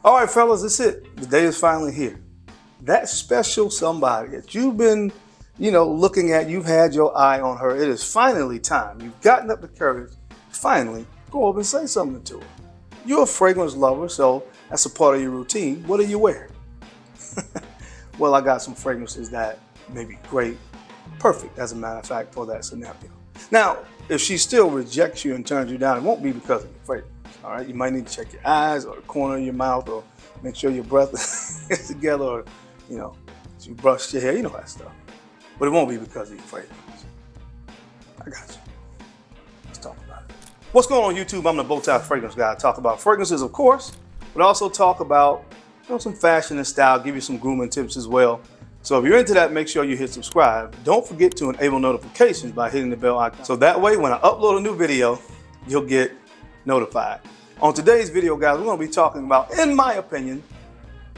All right, fellas, that's it. The day is finally here. That special somebody that you've been, looking at, you've had your eye on her. It is finally time. You've gotten up the courage to finally go over and say something to her. You're a fragrance lover, so that's a part of your routine. What do you wear? Well, I got some fragrances that may be great, perfect, as a matter of fact, for that scenario. Now, if she still rejects you and turns you down, it won't be because of your fragrance. All right, you might need to check your eyes or the corner of your mouth, or make sure your breath is together, or you brush your hair, that stuff. But it won't be because of your fragrance. I got you. Let's talk about it. What's going on YouTube? I'm the BowTie fragrance guy. I talk about fragrances, of course, but also talk about some fashion and style, give you some grooming tips as well. So if you're into that, make sure you hit subscribe. Don't forget to enable notifications by hitting the bell icon. So that way, when I upload a new video, you'll get notified. On today's video, guys, we're going to be talking about, in my opinion,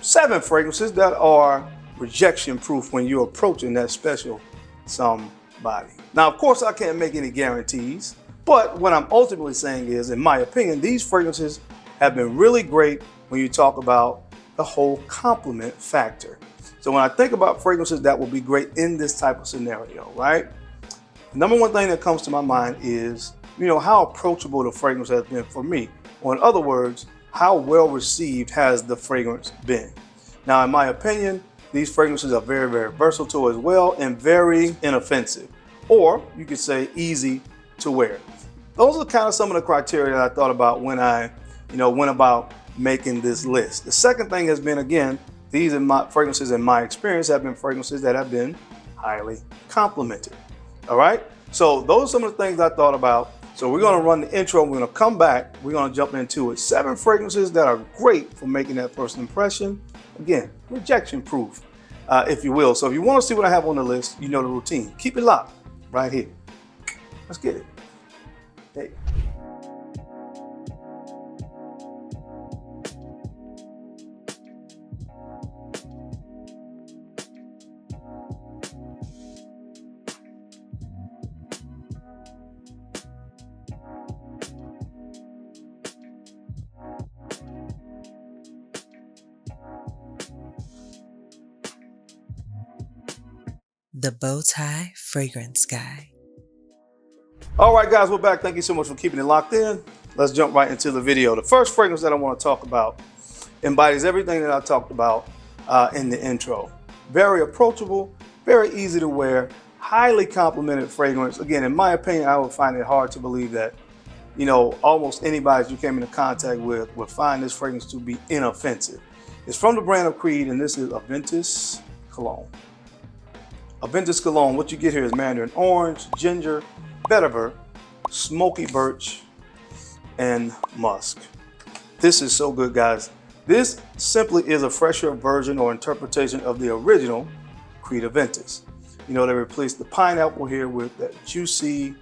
7 fragrances that are rejection proof when you're approaching that special somebody. Now, of course, I can't make any guarantees, but what I'm ultimately saying is, in my opinion, these fragrances have been really great when you talk about the whole compliment factor. So when I think about fragrances that will be great in this type of scenario, right? The number one thing that comes to my mind is, how approachable the fragrance has been for me. Or in other words, how well received has the fragrance been? Now, in my opinion, these fragrances are very, very versatile as well and very inoffensive. Or you could say easy to wear. Those are kind of some of the criteria that I thought about when I, went about making this list. The second thing has been, again, these fragrances in my experience have been fragrances that have been highly complimented. All right. So those are some of the things I thought about. So we're going to run the intro. We're going to come back. We're going to jump into it. 7 fragrances that are great for making that first impression. Again, rejection proof, if you will. So if you want to see what I have on the list, you know the routine. Keep it locked right here. Let's get it. Hey. The BowTie Fragrance Guy. All right, guys, we're back. Thank you so much for keeping it locked in. Let's jump right into the video. The first fragrance that I want to talk about embodies everything that I talked about in the intro. Very approachable, very easy to wear, highly complimented fragrance. Again, in my opinion, I would find it hard to believe that, almost anybody you came into contact with would find this fragrance to be inoffensive. It's from the brand of Creed, and this is Aventus cologne. Aventus cologne, what you get here is mandarin orange, ginger, vetiver, smoky birch, and musk. This is so good, guys. This simply is a fresher version or interpretation of the original Creed Aventus. They replaced the pineapple here with that juicy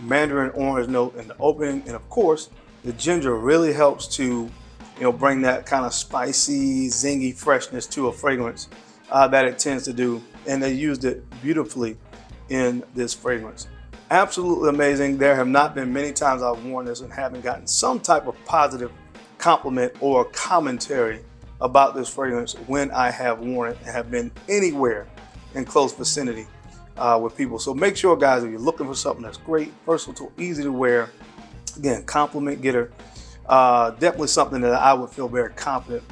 mandarin orange note in the opening, and of course, the ginger really helps to, bring that kind of spicy, zingy freshness to a fragrance that it tends to do. And they used it beautifully in this fragrance. Absolutely amazing. There have not been many times I've worn this and haven't gotten some type of positive compliment or commentary about this fragrance when I have worn it and have been anywhere in close vicinity with people. So make sure, guys, if you're looking for something that's great, versatile, easy to wear, again, compliment getter, definitely something that I would feel very confident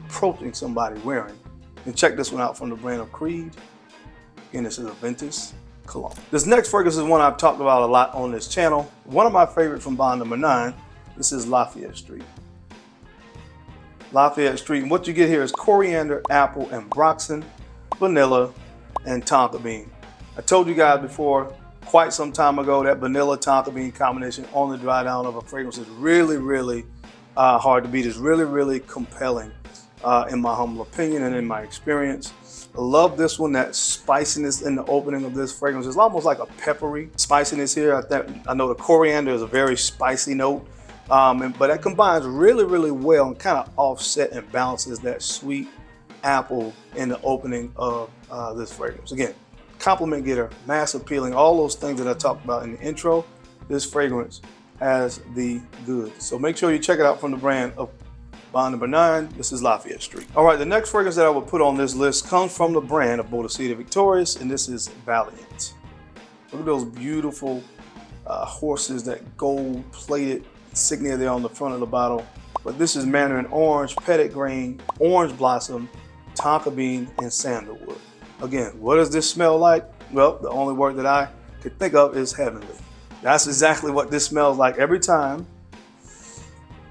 approaching somebody wearing. And check this one out from the brand of Creed. Again, this is Aventus cologne. This next fragrance is one I've talked about a lot on this channel. One of my favorites from bond number 9. This is Lafayette Street. Lafayette Street. And what you get here is coriander, apple, and ambroxan, vanilla, and tonka bean. I told you guys before, quite some time ago, that vanilla tonka bean combination on the dry down of a fragrance is really, really hard to beat. It's really, really compelling in my humble opinion and in my experience. I love this one, that spiciness in the opening of this fragrance. It's almost like a peppery spiciness here. I know the coriander is a very spicy note, but that combines really, really well and kind of offset and balances that sweet apple in the opening of this fragrance. Again, compliment getter, mass appealing, all those things that I talked about in the intro. This fragrance has the goods. So make sure you check it out from the brand of Bond number 9, this is Lafayette Street. All right, the next fragrance that I would put on this list comes from the brand of BowTie Victorious, and this is Valiant. Look at those beautiful horses, that gold-plated insignia there on the front of the bottle. But this is mandarin orange, petitgrain, orange blossom, tonka bean, and sandalwood. Again, what does this smell like? Well, the only word that I could think of is heavenly. That's exactly what this smells like every time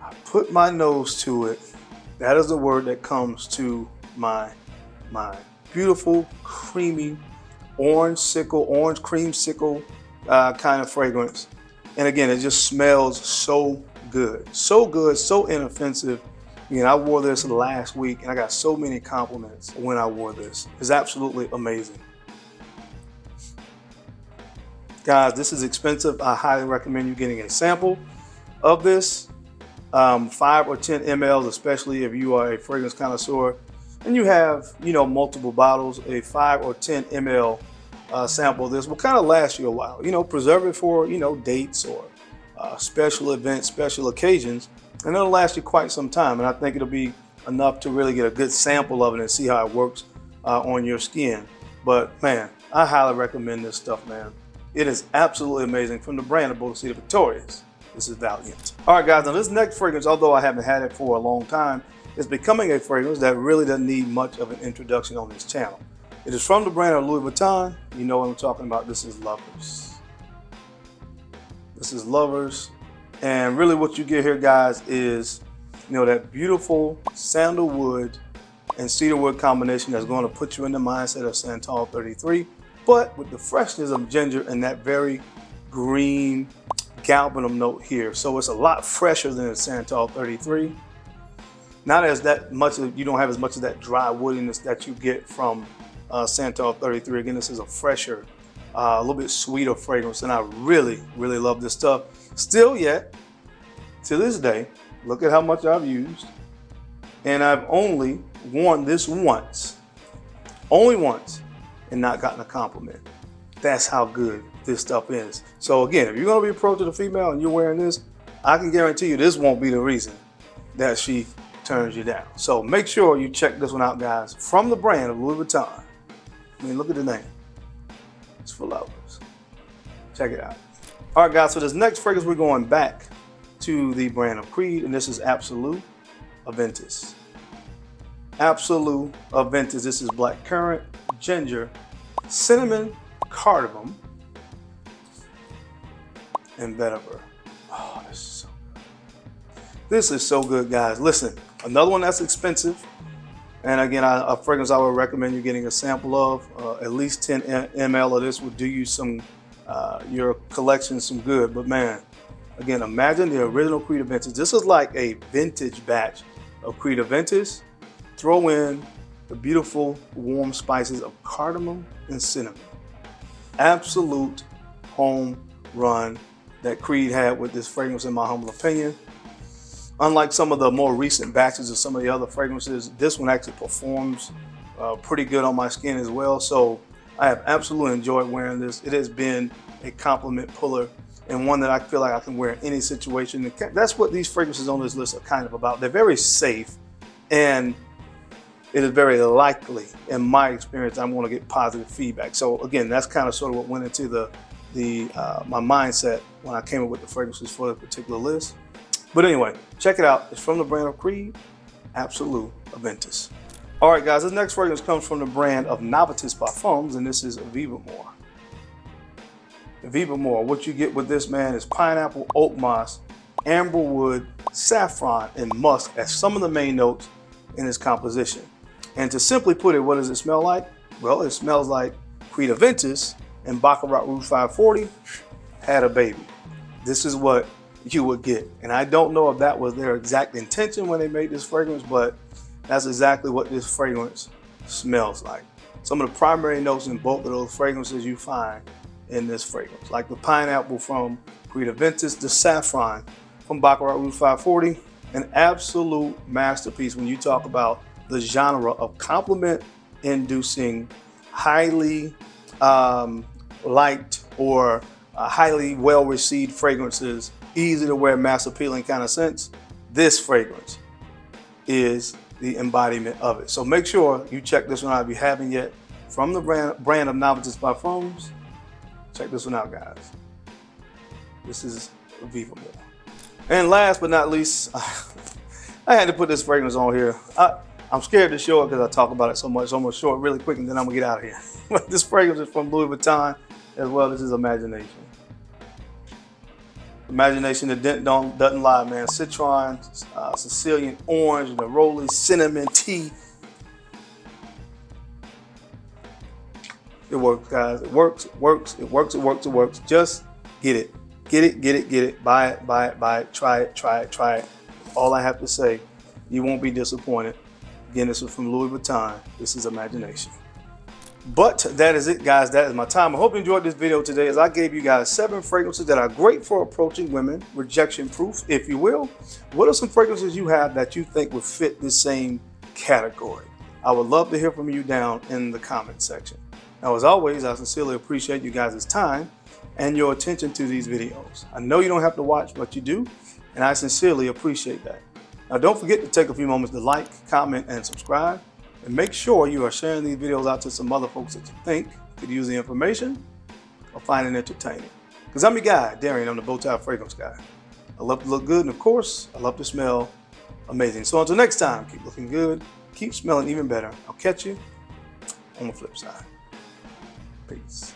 I put my nose to it. That is the word that comes to my mind. Beautiful, creamy, orange creamsicle kind of fragrance. And again, it just smells so good, so inoffensive. Again, I wore this last week and I got so many compliments when I wore this. It's absolutely amazing. Guys, this is expensive. I highly recommend you getting a sample of this. 5 or 10 mLs, especially if you are a fragrance connoisseur and you have, multiple bottles. A 5 or 10 ml sample of this will kind of last you a while. Preserve it for, dates or special events, special occasions, and it'll last you quite some time. And I think it'll be enough to really get a good sample of it and see how it works on your skin. But man, I highly recommend this stuff, man. It is absolutely amazing, from the brand of BowTie Victorious. This is Valiant. All right, guys, now this next fragrance, although I haven't had it for a long time, is becoming a fragrance that really doesn't need much of an introduction on this channel. It is from the brand of Louis Vuitton. You know what I'm talking about. This is Lovers. This is Lovers. And really what you get here, guys, is, that beautiful sandalwood and cedarwood combination that's going to put you in the mindset of Santal 33, but with the freshness of ginger and that very green galbanum note here. So it's a lot fresher than the Santal 33. Not as that much of, you don't have as much of that dry woodiness that you get from Santal 33. Again, this is a fresher, a little bit sweeter fragrance, and I really, really love this stuff. Still yet, to this day, look at how much I've used, and I've only worn this once, and not gotten a compliment. That's how good this stuff is. So again, if you're gonna be approaching a female and you're wearing this, I can guarantee you this won't be the reason that she turns you down. So make sure you check this one out, guys, from the brand of Louis Vuitton. I mean, look at the name. It's for lovers. Check it out. All right, guys, so this next fragrance, we're going back to the brand of Creed, and this is Absolute Aventus. Absolute Aventus. This is black currant, ginger, cinnamon, cardamom, and vetiver. Oh, this is so good. This is so good, guys. Listen, another one that's expensive. And again, a fragrance I would recommend you getting a sample of. At least 10 ml of this will do you some, your collection some good. But man, again, imagine the original Creed Aventus. This is like a vintage batch of Creed Aventus. Throw in the beautiful warm spices of cardamom and cinnamon. Absolute home run that Creed had with this fragrance, in my humble opinion. Unlike some of the more recent batches of some of the other fragrances, this one actually performs pretty good on my skin as well. So I have absolutely enjoyed wearing this. It has been a compliment puller, and one that I feel like I can wear in any situation. That's what these fragrances on this list are kind of about. They're very safe, and it is very likely, in my experience, I'm going to get positive feedback. So again, that's kind of sort of what went into my mindset when I came up with the fragrances for this particular list. But anyway, check it out. It's from the brand of Creed, Absolute Aventus. All right, guys, this next fragrance comes from the brand of Navitus Parfums, and this is Vivamore. Vivamore, what you get with this, man, is pineapple, oak moss, amberwood, saffron, and musk as some of the main notes in this composition. And to simply put it, what does it smell like? Well, it smells like Creed Aventus and Baccarat Rouge 540 had a baby. This is what you would get. And I don't know if that was their exact intention when they made this fragrance, but that's exactly what this fragrance smells like. Some of the primary notes in both of those fragrances you find in this fragrance, like the pineapple from Creed Aventus, the saffron from Baccarat Rouge 540, an absolute masterpiece when you talk about the genre of compliment-inducing, highly liked or highly well-received fragrances, easy to wear, mass appealing kind of sense. This fragrance is the embodiment of it. So make sure you check this one out if you haven't yet. From the brand of Navitus Parfums. Check this one out, guys. This is Vivamore. And last but not least, I had to put this fragrance on here. I'm scared to show it because I talk about it so much. So I'm gonna show it really quick and then I'm gonna get out of here. This fragrance is from Louis Vuitton as well. This is Imagination. Imagination, the dent doesn't lie, man. Citron, Sicilian orange, neroli, cinnamon, tea. It works, guys. It works, it works, it works, it works, it works. Just get it. Get it, get it, get it. Buy it, buy it, buy it. Try it, try it, try it. All I have to say, you won't be disappointed. Again, this is from Louis Vuitton. This is Imagination. But that is it, guys. That is my time. I hope you enjoyed this video today as I gave you guys 7 fragrances that are great for approaching women, rejection proof, if you will. What are some fragrances you have that you think would fit this same category? I would love to hear from you down in the comment section. Now, as always, I sincerely appreciate you guys' time and your attention to these videos. I know you don't have to watch, but you do, and I sincerely appreciate that. Now, don't forget to take a few moments to like, comment, and subscribe. And make sure you are sharing these videos out to some other folks that you think could use the information or find it entertaining. Because I'm your guy, Darian. I'm the BowTie Fragrance Guy. I love to look good, and of course, I love to smell amazing. So until next time, keep looking good, keep smelling even better. I'll catch you on the flip side. Peace.